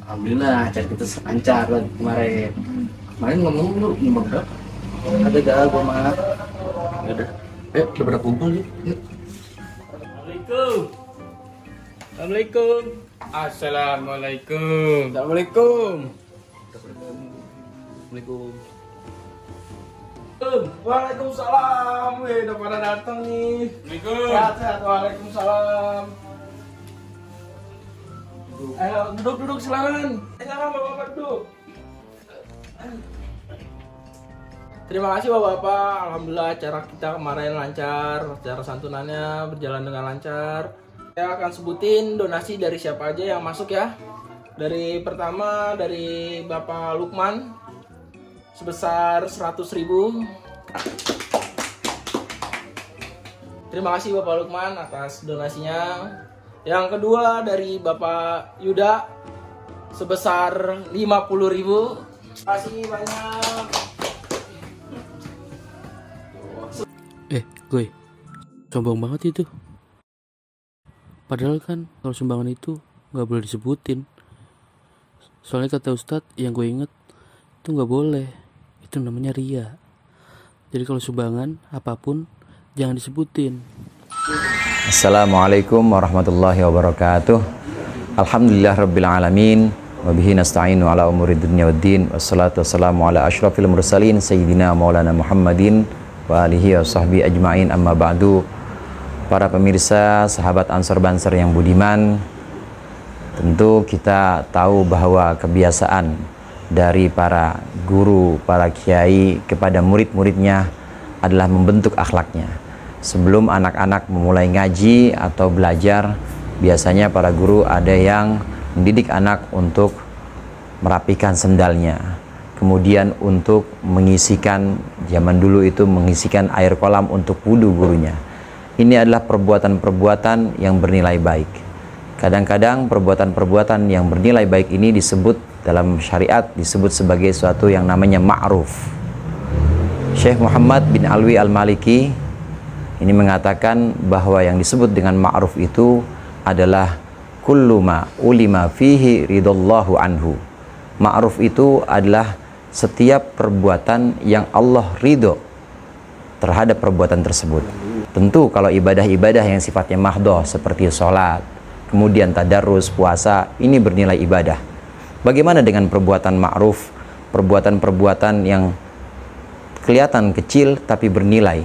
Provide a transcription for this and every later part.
Alhamdulillah acara kita lancar lagi kemarin. Kemarin ngomong lu nyumbang berapa? Ada gak gua mah? Gak ada. Udah berapa kumpul nih? Assalamualaikum. Assalamualaikum. Assalamualaikum. Assalamualaikum. Assalamualaikum. Waalaikumsalam. Wih, udah pada datang nih. Assalamualaikum. Sehat-sehat. Waalaikumsalam. Ayo duduk silakan. Silakan bapak-bapak duduk. Terima kasih bapak-bapak. Alhamdulillah acara kita kemarin lancar, acara santunannya berjalan dengan lancar. Saya akan sebutin donasi dari siapa aja yang masuk ya. Dari pertama dari Bapak Lukman sebesar 100.000. Terima kasih Bapak Lukman atas donasinya. Yang kedua dari Bapak Yuda sebesar 50.000. Terima kasih banyak. Gue sombong banget itu. Padahal kan kalau sumbangan itu nggak boleh disebutin. Soalnya kata Ustadz yang gue inget itu nggak boleh. Itu namanya ria. Jadi kalau sumbangan apapun jangan disebutin. Assalamualaikum warahmatullahi wabarakatuh. Alhamdulillah rabbil alamin. Wabihi nasta'inu ala umuri dunya waddin. Wassalatu wassalamu ala ashrafil mursalin Sayyidina maulana Muhammadin wa alihi wa sahbihi ajma'in, amma ba'du. Para pemirsa, sahabat Ansor Banser yang budiman, tentu kita tahu bahwa kebiasaan dari para guru, para kiai kepada murid-muridnya adalah membentuk akhlaknya. Sebelum anak-anak memulai ngaji atau belajar, biasanya para guru ada yang mendidik anak untuk merapikan sendalnya, kemudian untuk mengisikan, zaman dulu itu mengisikan air kolam untuk wudhu gurunya. Ini adalah perbuatan-perbuatan yang bernilai baik. Kadang-kadang perbuatan-perbuatan yang bernilai baik ini disebut dalam syariat, disebut sebagai suatu yang namanya ma'ruf. Syekh Muhammad bin Alwi Al-Maliki ini mengatakan bahwa yang disebut dengan ma'ruf itu adalah kullu ma ulima fihi ridallahu anhu. Ma'ruf itu adalah setiap perbuatan yang Allah ridho terhadap perbuatan tersebut. Tentu kalau ibadah-ibadah yang sifatnya mahdoh seperti sholat, kemudian tadarus, puasa, ini bernilai ibadah. Bagaimana dengan perbuatan ma'ruf, perbuatan-perbuatan yang kelihatan kecil tapi bernilai?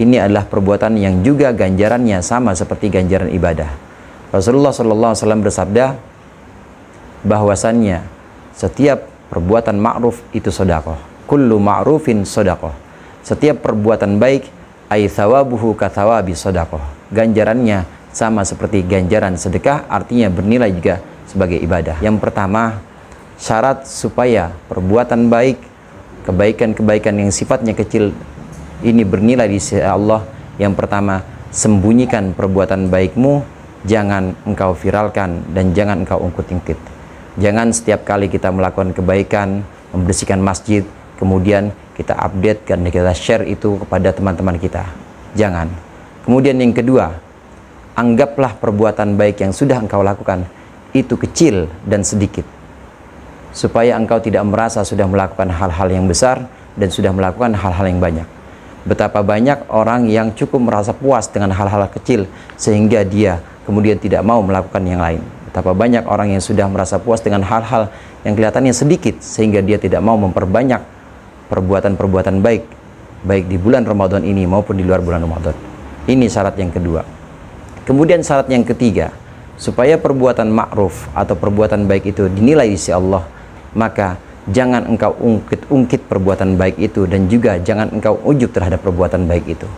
Ini adalah perbuatan yang juga ganjarannya sama seperti ganjaran ibadah. Rasulullah SAW bersabda bahwasannya setiap perbuatan ma'ruf itu sedekah. Kullu ma'rufin sedekah. Setiap perbuatan baik ay thawabuhu ka thawabi sedekah. Ganjarannya sama seperti ganjaran sedekah, artinya bernilai juga sebagai ibadah. Yang pertama, syarat supaya perbuatan baik, kebaikan-kebaikan yang sifatnya kecil ini bernilai di sisi Allah. Yang pertama, sembunyikan perbuatan baikmu, jangan engkau viralkan dan jangan engkau ungkit-ungkit. Jangan setiap kali kita melakukan kebaikan, membersihkan masjid, kemudian kita update dan kita share itu kepada teman-teman kita. Jangan. Kemudian yang kedua, anggaplah perbuatan baik yang sudah engkau lakukan itu kecil dan sedikit, supaya engkau tidak merasa sudah melakukan hal-hal yang besar dan sudah melakukan hal-hal yang banyak. Betapa banyak orang yang cukup merasa puas dengan hal-hal kecil sehingga dia kemudian tidak mau melakukan yang lain. Betapa banyak orang yang sudah merasa puas dengan hal-hal yang kelihatannya sedikit sehingga dia tidak mau memperbanyak perbuatan-perbuatan baik, baik di bulan Ramadan ini maupun di luar bulan Ramadan. Ini syarat yang kedua. Kemudian syarat yang ketiga, supaya perbuatan ma'ruf atau perbuatan baik itu dinilai di sisi Allah, maka jangan engkau ungkit-ungkit perbuatan baik itu dan juga jangan engkau ujub terhadap perbuatan baik itu.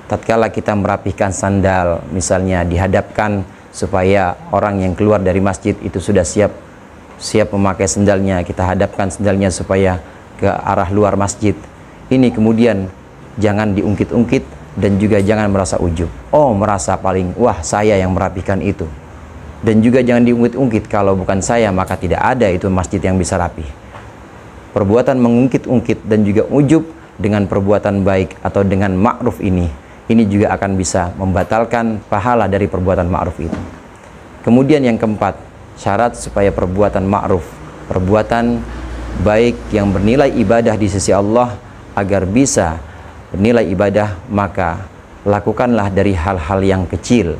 Tatkala kita merapihkan sandal, misalnya dihadapkan supaya orang yang keluar dari masjid itu sudah siap memakai sandalnya, kita hadapkan sandalnya supaya ke arah luar masjid. Ini kemudian jangan diungkit-ungkit dan juga jangan merasa ujub. Oh, merasa paling, wah saya yang merapihkan itu. Dan juga jangan diungkit-ungkit, kalau bukan saya maka tidak ada itu masjid yang bisa rapih. Perbuatan mengungkit-ungkit dan juga ujub dengan perbuatan baik atau dengan ma'ruf ini juga akan bisa membatalkan pahala dari perbuatan ma'ruf itu. Kemudian yang keempat, syarat supaya perbuatan ma'ruf, perbuatan baik yang bernilai ibadah di sisi Allah, agar bisa bernilai ibadah, maka lakukanlah dari hal-hal yang kecil.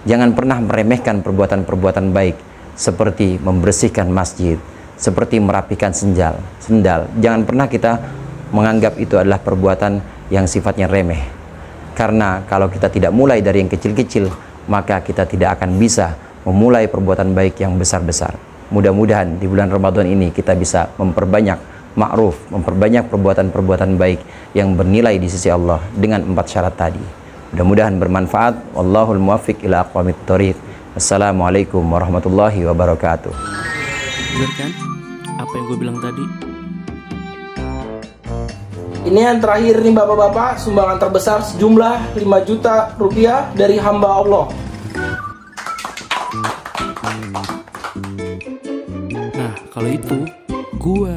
Jangan pernah meremehkan perbuatan-perbuatan baik seperti membersihkan masjid, seperti merapikan sendal. Jangan pernah kita menganggap itu adalah perbuatan yang sifatnya remeh. Karena kalau kita tidak mulai dari yang kecil-kecil, maka kita tidak akan bisa memulai perbuatan baik yang besar-besar. Mudah-mudahan di bulan Ramadan ini kita bisa memperbanyak ma'ruf, memperbanyak perbuatan-perbuatan baik yang bernilai di sisi Allah dengan 4 syarat tadi. Mudah-mudahan bermanfaat. Wallahul muwaffiq ila aqwamit thoriq. Assalamualaikum warahmatullahi wabarakatuh. Bener kan apa yang gue bilang tadi? Ini yang terakhir nih bapak-bapak, sumbangan terbesar sejumlah 5 juta rupiah dari hamba Allah. Nah, kalau itu gua